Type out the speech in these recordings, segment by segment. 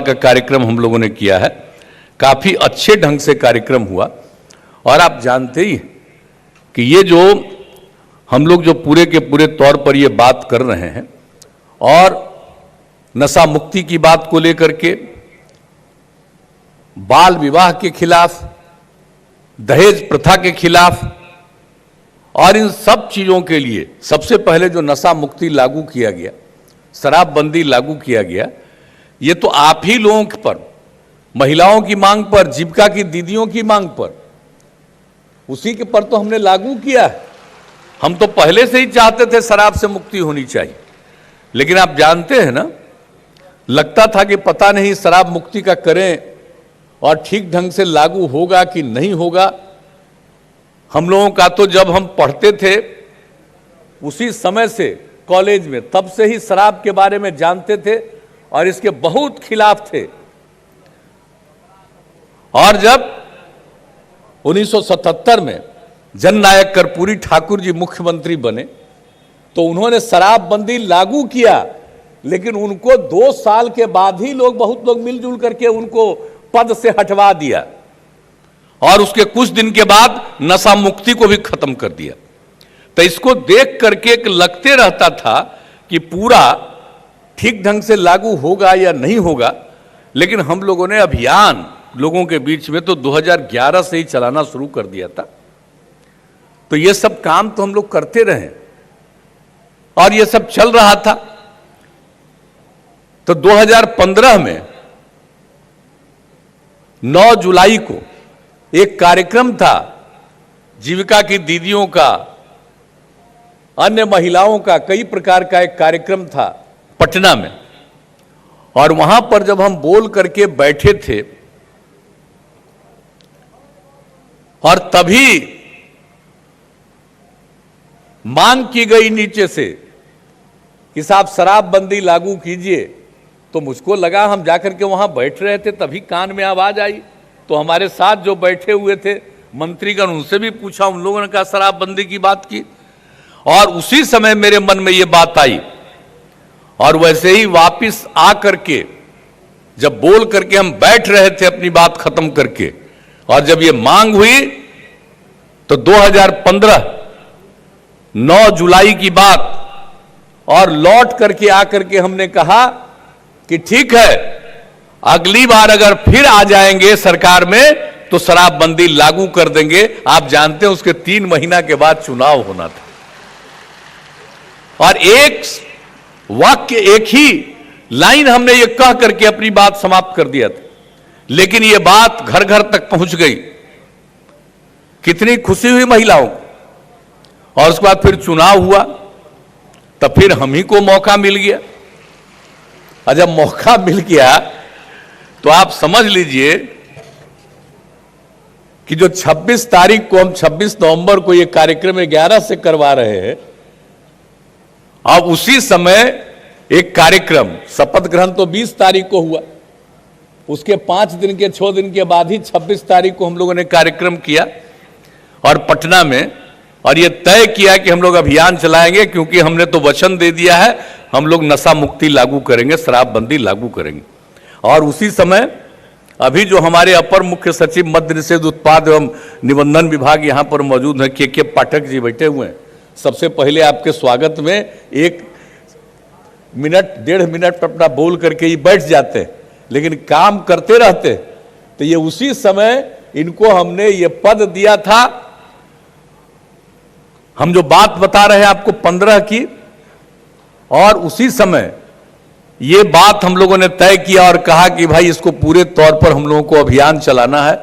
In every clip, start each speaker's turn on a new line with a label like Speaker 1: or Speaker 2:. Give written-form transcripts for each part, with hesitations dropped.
Speaker 1: का कार्यक्रम हम लोगों ने किया है। काफ़ी अच्छे ढंग से कार्यक्रम हुआ और आप जानते ही कि ये जो हम लोग जो पूरे के पूरे तौर पर ये बात कर रहे हैं और नशा मुक्ति की बात को लेकर के, बाल विवाह के खिलाफ, दहेज प्रथा के खिलाफ और इन सब चीज़ों के लिए सबसे पहले जो नशा मुक्ति लागू किया गया, शराबबंदी लागू किया गया, ये तो आप ही लोगों पर, महिलाओं की मांग पर, जीविका की दीदियों की मांग पर, उसी के पर तो हमने लागू किया है। हम तो पहले से ही चाहते थे शराब से मुक्ति होनी चाहिए, लेकिन आप जानते हैं ना, लगता था कि पता नहीं शराब मुक्ति का करें और ठीक ढंग से लागू होगा कि नहीं होगा। हम लोगों का तो जब हम पढ़ते थे उसी समय से कॉलेज में, तब से ही शराब के बारे में जानते थे और इसके बहुत खिलाफ थे। और जब 1977 में जननायक कर्पूरी ठाकुर जी मुख्यमंत्री बने तो उन्होंने शराबबंदी लागू किया, लेकिन उनको 2 साल के बाद ही बहुत लोग मिलजुल करके उनको पद से हटवा दिया और उसके कुछ दिन के बाद नशा मुक्ति को भी खत्म कर दिया। तो इसको देख करके लगते रहता था कि पूरा ठीक ढंग से लागू होगा या नहीं होगा, लेकिन हम लोगों ने अभियान लोगों के बीच में तो 2011 से ही चलाना शुरू कर दिया था। तो ये सब काम तो हम लोग करते रहे और ये सब चल रहा था। तो 2015 में 9 जुलाई को एक कार्यक्रम था, जीविका की दीदियों का, अन्य महिलाओं का, कई प्रकार का एक कार्यक्रम था पटना में। और वहां पर जब हम बोल करके बैठे थे और तभी मांग की गई नीचे से कि साहब शराबबंदी लागू कीजिए, तो मुझको लगा, हम जाकर के वहां बैठ रहे थे, तभी कान में आवाज आई। तो हमारे साथ जो बैठे हुए थे मंत्रीगण, उनसे भी पूछा, उन लोगों ने कहा शराबबंदी की बात की और उसी समय मेरे मन में ये बात आई। और वैसे ही वापिस आ करके जब बोल करके हम बैठ रहे थे अपनी बात खत्म करके, और जब ये मांग हुई तो 2015 9 जुलाई की बात, और लौट करके आकर के हमने कहा कि ठीक है, अगली बार अगर फिर आ जाएंगे सरकार में तो शराबबंदी लागू कर देंगे। आप जानते हैं उसके 3 महीना के बाद चुनाव होना था और एक वाक्य, एक ही लाइन हमने ये कह करके अपनी बात समाप्त कर दिया था, लेकिन ये बात घर घर तक पहुंच गई। कितनी खुशी हुई महिलाओं को। और उसके बाद फिर चुनाव हुआ, तब फिर हम ही को मौका मिल गया। और जब मौका मिल गया तो आप समझ लीजिए कि जो 26 तारीख को, हम 26 नवंबर को ये कार्यक्रम 11 से करवा रहे हैं, अब उसी समय एक कार्यक्रम, शपथ ग्रहण तो 20 तारीख को हुआ, उसके 5 दिन के 6 दिन के बाद ही 26 तारीख को हम लोगों ने कार्यक्रम किया और पटना में, और ये तय किया कि हम लोग अभियान चलाएंगे, क्योंकि हमने तो वचन दे दिया है हम लोग नशा मुक्ति लागू करेंगे, शराबबंदी लागू करेंगे। और उसी समय अभी जो हमारे अपर मुख्य सचिव मद्य निषेध उत्पाद एवं निबंधन विभाग यहाँ पर मौजूद हैं, के पाठक जी बैठे हुए हैं। सबसे पहले आपके स्वागत में 1 मिनट 1.5 मिनट अपना बोल करके ही बैठ जाते हैं, लेकिन काम करते रहते। तो ये उसी समय इनको हमने ये पद दिया था। हम जो बात बता रहे हैं आपको 15 की, और उसी समय ये बात हम लोगों ने तय किया और कहा कि भाई इसको पूरे तौर पर हम लोगों को अभियान चलाना है।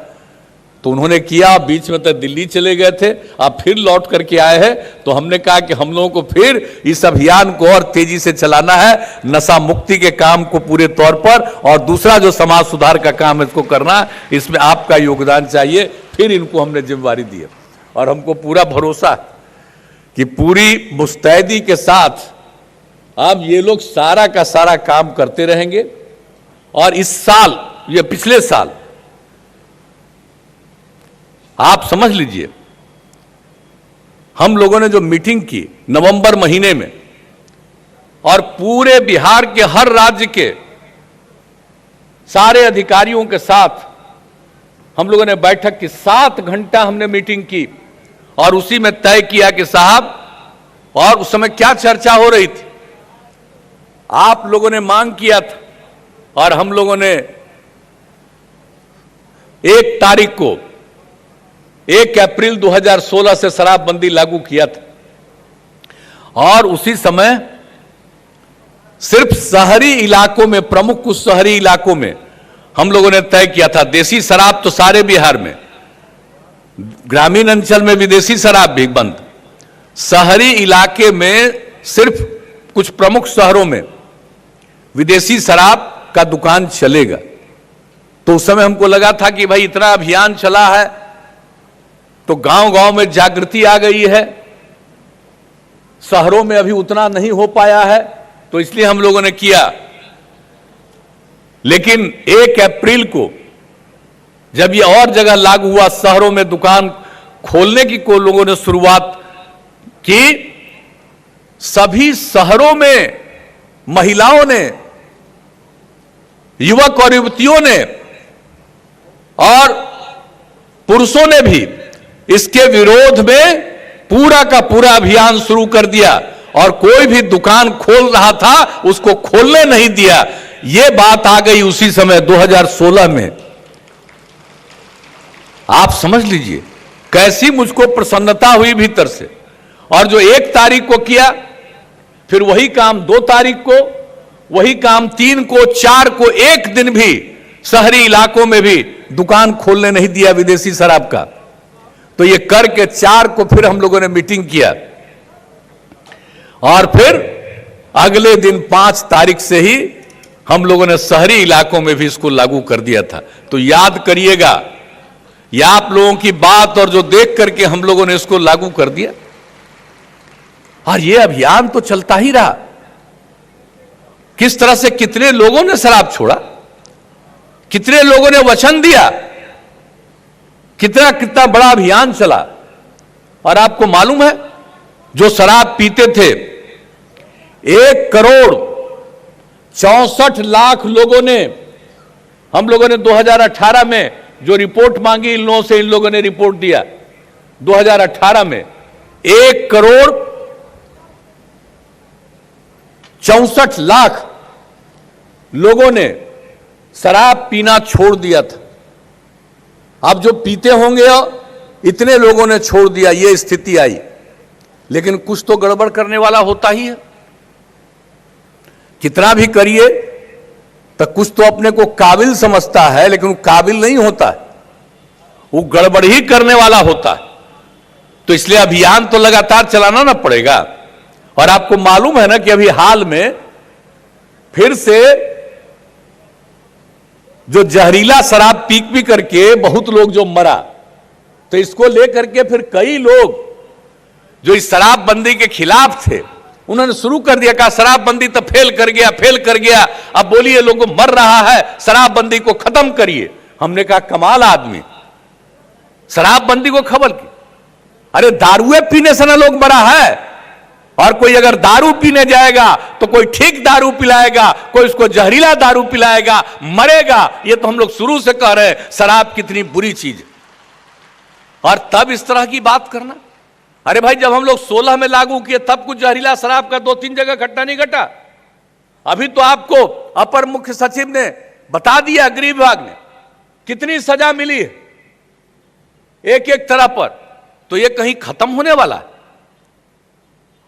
Speaker 1: तो उन्होंने किया। बीच में तो दिल्ली चले गए थे, अब फिर लौट करके आए हैं। तो हमने कहा कि हम लोगों को फिर इस अभियान को और तेजी से चलाना है, नशा मुक्ति के काम को पूरे तौर पर, और दूसरा जो समाज सुधार का काम है इसको करना, इसमें आपका योगदान चाहिए। फिर इनको हमने जिम्मेवारी दी और हमको पूरा भरोसा कि पूरी मुस्तैदी के साथ अब ये लोग सारा का सारा काम करते रहेंगे। और इस साल, ये पिछले साल, आप समझ लीजिए, हम लोगों ने जो मीटिंग की नवंबर महीने में, और पूरे बिहार के हर राज्य के सारे अधिकारियों के साथ हम लोगों ने बैठक की, 7 घंटा हमने मीटिंग की और उसी में तय किया कि साहब, और उस समय क्या चर्चा हो रही थी, आप लोगों ने मांग किया था और हम लोगों ने 1 तारीख को 1 अप्रैल 2016 से शराबबंदी लागू किया था और उसी समय सिर्फ शहरी इलाकों में, प्रमुख कुछ शहरी इलाकों में हम लोगों ने तय किया था। देसी शराब तो सारे बिहार में, ग्रामीण अंचल में विदेशी शराब भी बंद, शहरी इलाके में सिर्फ कुछ प्रमुख शहरों में विदेशी शराब का दुकान चलेगा। तो उस समय हमको लगा था कि भाई इतना अभियान चला है तो गांव गांव में जागृति आ गई है, शहरों में अभी उतना नहीं हो पाया है, तो इसलिए हम लोगों ने किया। लेकिन 1 अप्रैल को जब ये और जगह लागू हुआ, शहरों में दुकान खोलने की को लोगों ने शुरुआत की, सभी शहरों में महिलाओं ने, युवक और युवतियों ने और पुरुषों ने भी इसके विरोध में पूरा का पूरा अभियान शुरू कर दिया और कोई भी दुकान खोल रहा था उसको खोलने नहीं दिया। यह बात आ गई उसी समय 2016 में। आप समझ लीजिए कैसी मुझको प्रसन्नता हुई भीतर से। और जो 1 तारीख को किया, फिर वही काम 2 तारीख को, वही काम 3 को, 4 को, एक दिन भी शहरी इलाकों में भी दुकान खोलने नहीं दिया विदेशी शराब का। तो ये करके 4 को फिर हम लोगों ने मीटिंग किया और फिर अगले दिन 5 तारीख से ही हम लोगों ने शहरी इलाकों में भी इसको लागू कर दिया था। तो याद करिएगा, यह आप लोगों की बात और जो देख करके हम लोगों ने इसको लागू कर दिया और यह अभियान तो चलता ही रहा। किस तरह से कितने लोगों ने शराब छोड़ा, कितने लोगों ने वचन दिया, कितना कितना बड़ा अभियान चला। और आपको मालूम है जो शराब पीते थे, 1 करोड़ 64 लाख लोगों ने, हम लोगों ने 2018 में जो रिपोर्ट मांगी इन लोगों से, इन लोगों ने रिपोर्ट दिया 2018 में 1 करोड़ 64 लाख लोगों ने शराब पीना छोड़ दिया था। अब जो पीते होंगे इतने लोगों ने छोड़ दिया, ये स्थिति आई। लेकिन कुछ तो गड़बड़ करने वाला होता ही है। कितना भी करिए तो कुछ तो अपने को काबिल समझता है, लेकिन वो काबिल नहीं होता है, वो गड़बड़ ही करने वाला होता है। तो इसलिए अभियान तो लगातार चलाना ना पड़ेगा। और आपको मालूम है ना कि अभी हाल में फिर से जो जहरीला शराब पी करके बहुत लोग जो मरा, तो इसको लेकर के फिर कई लोग जो इस शराबबंदी के खिलाफ थे उन्होंने शुरू कर दिया, कहा शराबबंदी तो फेल कर गया, अब बोलिए लोगों मर रहा है, शराबबंदी को खत्म करिए। हमने कहा कमाल आदमी, शराबबंदी को खबर की। अरे दारुए पीने से ना लोग मरा है, और कोई अगर दारू पीने जाएगा तो कोई ठीक दारू पिलाएगा, कोई उसको जहरीला दारू पिलाएगा, मरेगा। ये तो हम लोग शुरू से कह रहे हैं शराब कितनी बुरी चीज है, और तब इस तरह की बात करना। अरे भाई जब हम लोग 16 में लागू किए तब कुछ जहरीला शराब का 2-3 जगह घटना नहीं घटा। अभी तो आपको अपर मुख्य सचिव ने बता दिया, गृह विभाग ने कितनी सजा मिली है एक एक तरह पर। तो ये कहीं खत्म होने वाला है।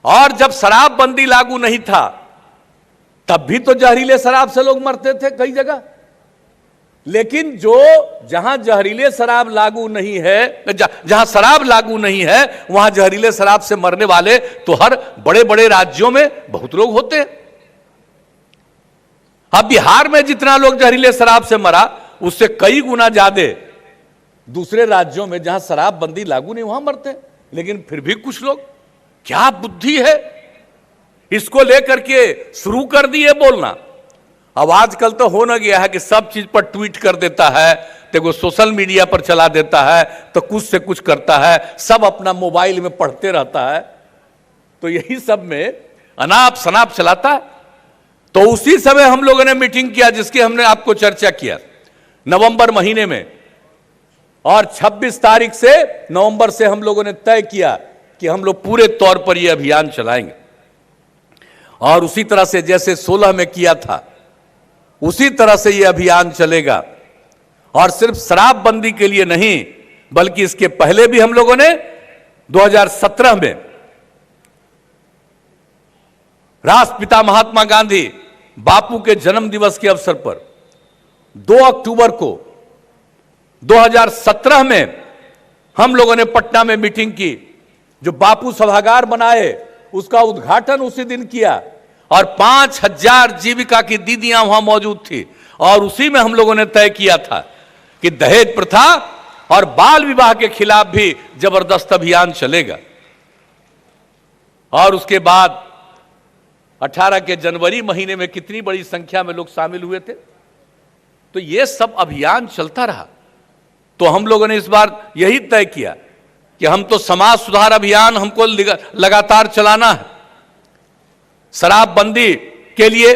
Speaker 1: और जब शराबबंदी लागू नहीं था तब भी तो जहरीले शराब से लोग मरते थे कई जगह। लेकिन जो जहां जहरीले शराब लागू नहीं है, जहां शराब लागू नहीं है, वहां जहरीले शराब से मरने वाले तो हर बड़े बड़े राज्यों में बहुत लोग होते हैं। अब बिहार में जितना लोग जहरीले शराब से मरा उससे कई गुना ज्यादा दूसरे राज्यों में जहां शराबबंदी लागू नहीं वहां मरते। लेकिन फिर भी कुछ लोग, क्या बुद्धि है, इसको लेकर के शुरू कर दिए बोलना। अब आजकल तो हो ना गया है कि सब चीज पर ट्वीट कर देता है, देखो सोशल मीडिया पर चला देता है, तो कुछ से कुछ करता है, सब अपना मोबाइल में पढ़ते रहता है, तो यही सब में अनाप शनाप चलाता है। तो उसी समय हम लोगों ने मीटिंग किया जिसकी हमने आपको चर्चा किया नवंबर महीने में, और 26 तारीख से नवंबर से हम लोगों ने तय किया कि हम लोग पूरे तौर पर यह अभियान चलाएंगे। और उसी तरह से जैसे 16 में किया था उसी तरह से यह अभियान चलेगा। और सिर्फ शराबबंदी के लिए नहीं, बल्कि इसके पहले भी हम लोगों ने 2017 में राष्ट्रपिता महात्मा गांधी बापू के जन्म दिवस के अवसर पर 2 अक्टूबर को 2017 में हम लोगों ने पटना में मीटिंग की। जो बापू सभागार बनाए उसका उद्घाटन उसी दिन किया और 5000 जीविका की दीदियां वहां मौजूद थी। और उसी में हम लोगों ने तय किया था कि दहेज प्रथा और बाल विवाह के खिलाफ भी जबरदस्त अभियान चलेगा। और उसके बाद 18 के जनवरी महीने में कितनी बड़ी संख्या में लोग शामिल हुए थे। तो ये सब अभियान चलता रहा। तो हम लोगों ने इस बार यही तय किया कि हम तो समाज सुधार अभियान हमको लगातार चलाना है। शराबबंदी के लिए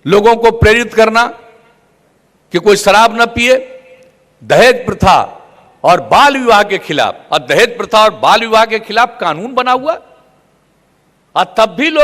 Speaker 1: लोगों को प्रेरित करना कि कोई शराब न पिए, दहेज प्रथा और बाल विवाह के खिलाफ, और दहेज प्रथा और बाल विवाह के खिलाफ कानून बना हुआ और तब भी लोग